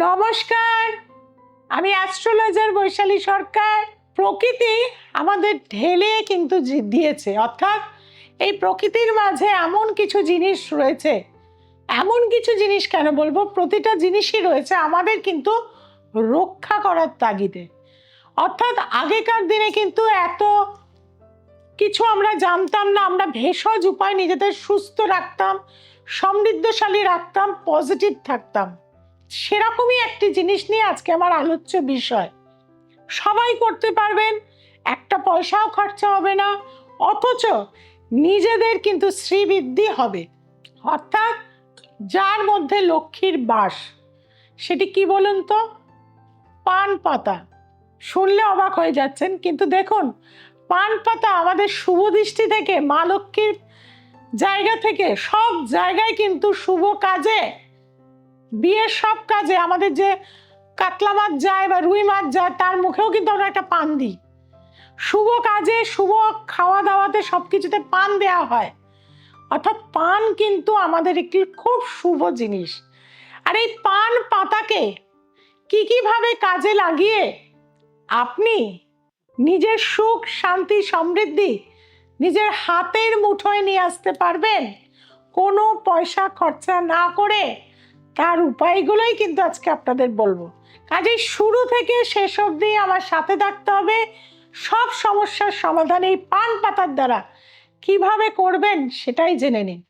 নমস্কার, আমি অ্যাস্ট্রোলজার বৈশালী সরকার। প্রকৃতি আমাদের ঢেলে কিন্তু দিয়েছে, অর্থাৎ এই প্রকৃতির মাঝে এমন কিছু জিনিস রয়েছে, এমন কিছু জিনিস কেন বলবো, প্রতিটা জিনিসই রয়েছে আমাদের কিন্তু রক্ষা করার তাগিদে। অর্থাৎ আগেকার দিনে কিন্তু এত কিছু আমরা জানতাম না, আমরা ভেষজ উপায় নিজেদের সুস্থ রাখতাম, সমৃদ্ধশালী রাখতাম, পজিটিভ থাকতাম। সেরকমই একটি জিনিস নিয়ে আজকে আমার আলোচ্য বিষয়। সবাই করতে পারবেন, একটা পয়সাও খরচা হবে না, অথচ নিজেদের কিন্তু শ্রীবৃদ্ধি হবে। অর্থাৎ যার মধ্যে লক্ষ্মীর বাস, সেটি কি বলুন তো? পান পাতা। শুনলে অবাক হয়ে যাচ্ছেন, কিন্তু দেখুন, পান পাতা আমাদের শুভ দৃষ্টি থেকে, মা লক্ষ্মীর জায়গা থেকে সব জায়গায় কিন্তু শুভ কাজে, বিয়ের সব কাজে, আমাদের যে কাতলা মাছ যায় বা রুই মাছ যায় তার মুখেও কিন্তু আমরা একটা পান দিই। শুভ কাজে, শুভ খাওয়া দাওয়াতে সবকিছুতে পান দেওয়া হয়। অর্থাৎ পান কিন্তু আমাদের একটি খুব শুভ জিনিস। আর এই পান পাতাকে কিভাবে কাজে লাগিয়ে আপনি নিজের সুখ, শান্তি, সমৃদ্ধি নিজের হাতের মুঠোয় নিয়ে আসতে পারবেন কোনো পয়সা খরচা না করে, তার উপায়গুলোই কিন্তু আজকে আপনাদের বলবো। কাজেই শুরু থেকে শেষ অবধি আমার সাথে থাকতে হবে। সব সমস্যার সমাধান এই পান পাতার দ্বারা কিভাবে করবেন সেটাই জেনে নিন।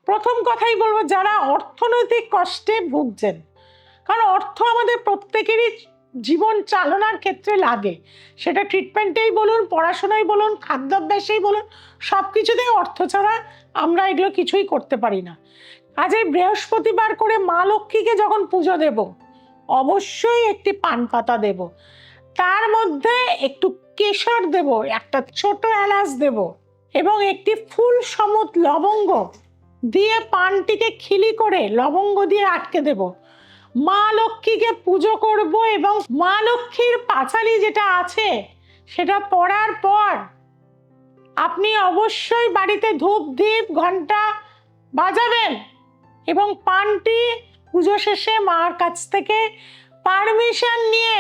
প্রথম কথাই বলবো, যারা অর্থনৈতিক কষ্টে ভুগছেন, কারণ অর্থ আমাদের প্রত্যেকেরই জীবন চালনার ক্ষেত্রে লাগে। সেটা ট্রিটমেন্টেই বলুন, পড়াশোনায় বলুন, খাদ্যাভ্যাসেই বলুন, সব কিছুতেই অর্থ ছাড়া আমরা এগুলো কিছুই করতে পারি না। কাজেই বৃহস্পতিবার করে মা লক্ষ্মীকে যখন পুজো দেব, অবশ্যই একটি পান পাতা দেব, তার মধ্যে একটু কেশর দেব, একটা ছোট এলাচ দেব এবং একটি ফুল সমুত লবঙ্গ দিয়ে পানটিকে খিলি করে লবঙ্গ দিয়ে আটকে দেব। মা লক্ষ্মীকে পুজো করব এবং মা লক্ষ্মীর পাঁচালি যেটা আছে সেটা পড়ার পর আপনি অবশ্যই বাড়িতে ধূপ দ্বীপ ঘন্টা বাজাবেন এবং পানটি পুজো শেষে মার কাছ থেকে পারমিশন নিয়ে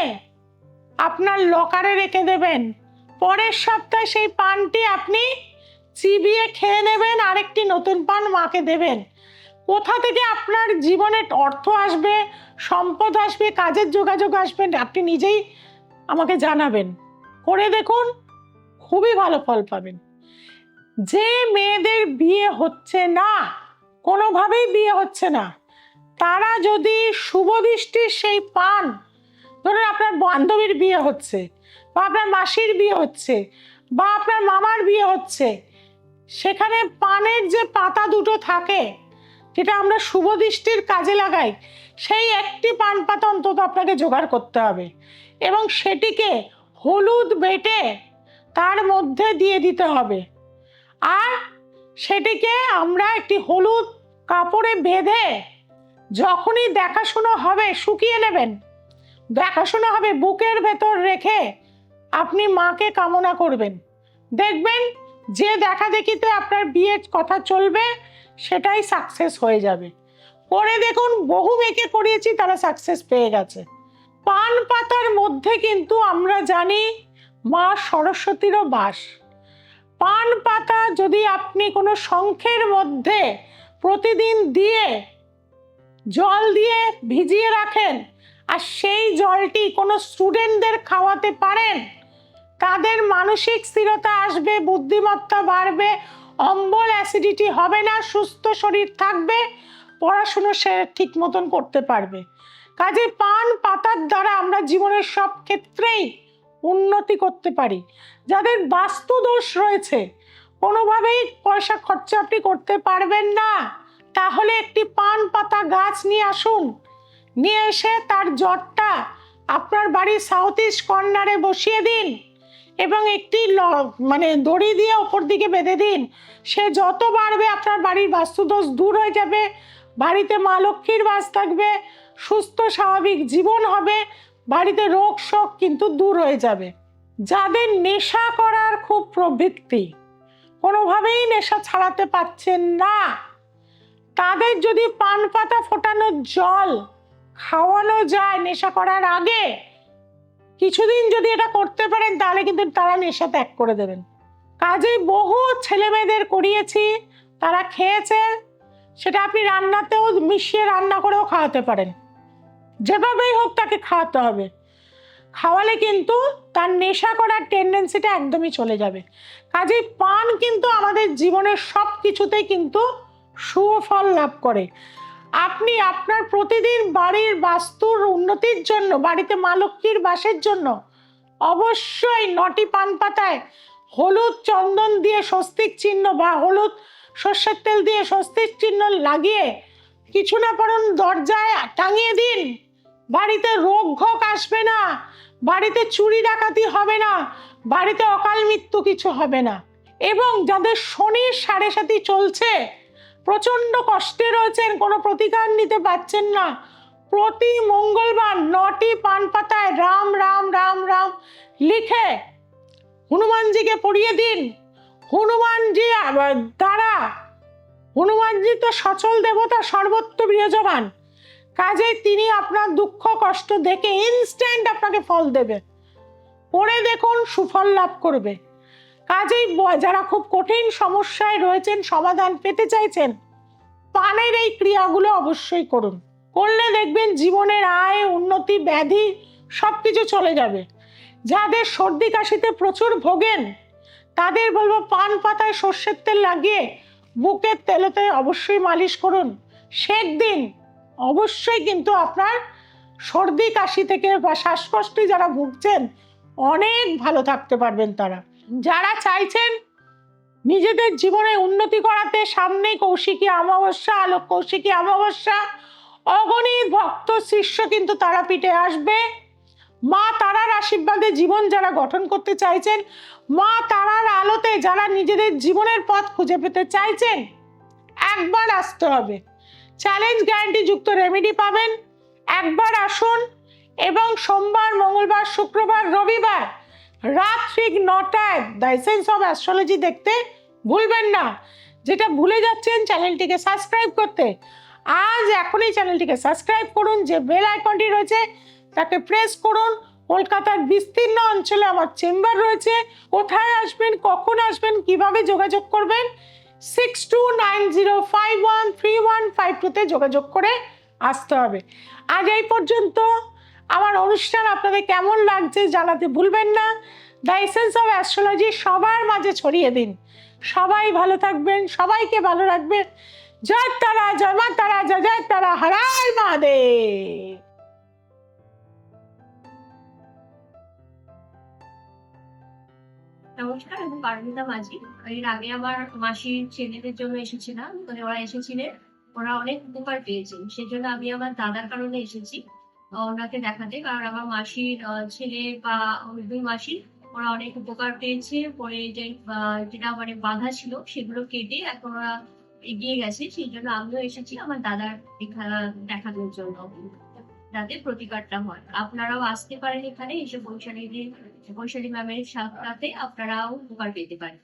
আপনার লকারে রেখে দেবেন। পরের সপ্তাহে সেই পানটি আপনি চিবিয়ে খেয়ে নেবেন, আরেকটি নতুন পান মাকে দেবেন। কোথা থেকে আপনার জীবনে অর্থ আসবে, সম্পদ আসবে, কাজের যোগাযোগ আসবে, আপনি নিজেই আমাকে জানাবেন। করে দেখুন, খুবই ভালো ফল পাবেন। যে মেয়েদের বিয়ে হচ্ছে না, কোনোভাবেই বিয়ে হচ্ছে না, তারা যদি শুভ দৃষ্টির সেই পান, ধরুন আপনার বান্ধবীর বিয়ে হচ্ছে বা আপনার মাসির বিয়ে হচ্ছে বা আপনার মামার বিয়ে হচ্ছে, সেখানে পানের যে পাতা দুটো থাকে যেটা আমরা শুভ দৃষ্টির কাজে লাগাই, সেই একটি পান পাতা অন্তত আপনাকে জোগাড় করতে হবে এবং সেটিকে হলুদ বেটে তার মধ্যে দিয়ে দিতে হবে। আর সেটিকে আমরা একটি হলুদ কাপড়ে বেঁধে যখনই দেখাশুনো হবে শুকিয়ে নেবেন, দেখাশুনো হবে বুকের ভেতর রেখে আপনি মাকে কামনা করবেন। দেখবেন যে দেখা দেখিতে আপনার বিয়ের কথা চলবে সেটাই সাকসেস হয়ে যাবে। করে দেখুন, বহু মেয়েকে করিয়েছি, তারা সাকসেস পেয়ে গেছে। পান পাতার মধ্যে কিন্তু আমরা জানি মা সরস্বতীরও বাস। পান পাতা যদি আপনি কোনো শঙ্খের মধ্যে প্রতিদিন দিয়ে জল দিয়ে ভিজিয়ে রাখেন আর সেই জলটি কোনো স্টুডেন্টদের খাওয়াতে পারেন, তাদের মানসিক স্থিরতা আসবে, বুদ্ধিমত্তা বাড়বে, অম্বল অ্যাসিডিটি হবে না, সুস্থ শরীর থাকবে, পড়াশুনো সে ঠিক মতন করতে পারবে। কাজে পান পাতার দ্বারা আমরা জীবনের সব ক্ষেত্রেই উন্নতি করতে পারি। যাদের বাস্তু দোষ রয়েছে, কোনোভাবেই পয়সা খরচা আপনি করতে পারবেন না, তাহলে একটি পান পাতা গাছ নিয়ে আসুন, নিয়ে এসে তার জটটা আপনার বাড়ির সাউথ ইস্ট কর্নারে বসিয়ে দিন এবং একটি মানে দড়ি দিয়ে ওপর দিকে বেঁধে দিন। সে যত বাড়বে আপনার বাড়ির বাস্তুদোষ দূর হয়ে যাবে, বাড়িতে মা লক্ষ্মীর বাস থাকবে, সুস্থ স্বাভাবিক জীবন হবে, বাড়িতে রোগ শোক কিন্তু দূর হয়ে যাবে। যাদের নেশা করার খুব প্রবৃত্তি, কোনোভাবেই নেশা ছাড়াতে পারছেন না, তাদের যদি পান পাতা ফোটানো জল খাওয়ানো যায় নেশা করার আগে, কিছুদিন যদি এটা করতে পারেন তাহলে কিন্তু তারা নেশা ত্যাগ করে দেবেন। কাজেই বহু ছেলে মেয়েদের করিয়েছি, তারা খেয়েছে, সেটা আপনি রান্নাতেও মিশিয়ে রান্না করেও খাওয়াতে পারেন, যেভাবেই হোক তাকে খাওয়াতে হবে। খাওয়ালে কিন্তু তার নেশা করার টেন্ডেন্সিটা একদমই চলে যাবে। কাজেই পান কিন্তু আমাদের জীবনের সব কিছুতেই কিন্তু সুফল লাভ করে। আপনি আপনার প্রতিদিন বাড়ির বাস্তুর উন্নতির জন্য, বাড়িতে মা লক্ষ্মীর বাসের জন্য অবশ্যই 9টি পান পাতায় হলুদ চন্দন দিয়ে স্বস্তিক চিহ্ন বা হলুদ সর্ষের তেল দিয়ে স্বস্তিক চিহ্ন লাগিয়ে কিছু না পারেন দরজায় টাঙিয়ে দিন। বাড়িতে রোগ ঘোক আসবে না, বাড়িতে চুরি ডাকাতি হবে না, বাড়িতে অকাল মৃত্যু কিছু হবে না। এবং যাদের শনির 7.5 চলছে, প্রচন্ড কষ্টে রয়েছেন, কোনো প্রতিকার নিতে পারছেন না, প্রতি মঙ্গলবার 9টি পান পাতায় রাম রাম রাম রাম লিখে হনুমানজিকে পড়িয়ে দিন। হনুমানজি দ্বারা, হনুমানজি তো সচল দেবতা, সর্বত্র বিরাজমান, কাজে তিনি আপনার দুঃখ কষ্ট দেখে ইনস্ট্যান্ট আপনাকে ফল দেবে। পড়ে দেখুন, সুফল লাভ করবে। কাজেই যারা খুব কঠিন সমস্যায় রয়েছেন, সমাধান পেতে চাইছেন, পানের এই ক্রিয়াগুলো অবশ্যই করুন। করলে দেখবেন জীবনের আয়, উন্নতি, ব্যাধি সবকিছু চলে যাবে। যাদের সর্দি কাশিতে প্রচুর ভোগেন, তাদের বলবো পান পাতায় সর্ষের তেল লাগিয়ে বুকের তেলেতে অবশ্যই মালিশ করুন, সেক দিন। অবশ্যই কিন্তু আপনার সর্দি কাশি থেকে বা শ্বাসকষ্টে যারা ভুগছেন অনেক ভালো থাকতে পারবেন তারা। যারা চাইছেন নিজেদের জীবনে উন্নতি করাতে, সামনেই কৌশিকী অমাবস্যা, আলোক কৌশিকী অমাবস্যা, অগণিত ভক্ত শিষ্য কিন্তু তারাপীঠে আসবে। মা তারার আশীর্বাদে জীবন যারা গঠন করতে চাইছেন, মা তারার আলোতে যারা নিজেদের জীবনের পথ খুঁজে পেতে চাইছেন, একবার আসতে হবে। চ্যালেঞ্জ গ্যারান্টি যুক্ত রেমেডি পাবেন, একবার আসুন। এবং সোমবার, মঙ্গলবার, শুক্রবার, রবিবার রাত ঠিক 9টায় দ্য এসেন্স অফ অ্যাস্ট্রোলজি দেখতে ভুলবেন না। যেটা ভুলে যাচ্ছেন চ্যানেলটিকে সাবস্ক্রাইব করতে, আজ এখনই চ্যানেলটিকে সাবস্ক্রাইব করুন। যে বেল আইকনটি রয়েছে তাকে প্রেস করুন। কলকাতার বিস্তীর্ণ অঞ্চলে আমার চেম্বার রয়েছে। কোথায় আসবেন, কখন আসবেন, কিভাবে যোগাযোগ করবেন, 6290513152-তে যোগাযোগ করে আসতে হবে। আজ এই পর্যন্ত। আমার অনুষ্ঠান আপনাদের কেমন লাগছে জানাতে ভুলবেন না। দ্য এসেন্স অফ অ্যাস্ট্রোলজি সবার মাঝে ছড়িয়ে দিন। সবাই ভালো থাকবেন, সবাইকে ভালো রাখবেন। জয় তারা, জয় মা তারা, জয় জয় তারা, হর হর মহাদেব। নমস্কার, আমি পারমিতা মাঝি। এর আগে আমার মাসির ছেলেদের জন্য এসেছিলাম, তো ওরা এসেছিলেন, ওরা অনেক উপকার পেয়েছেন। সেজন্য আমি আমার দাদার কারণে এসেছি ওনাকে দেখাতে। কারণ আমার মাসির ছেলে বা দুই মাসির, ওরা অনেক উপকার পেয়েছে। পরে যে যেটা মানে বাধা ছিল সেগুলো কেটে এখন ওরা এগিয়ে গেছে। সেই জন্য আমিও এসেছি আমার দাদার দেখানোর জন্য, যাতে প্রতিকারটা হয়। আপনারাও আসতে পারেন এখানে, এসে বৈশালী ম্যামের সাথে আপনারাও উপকার পেতে পারেন।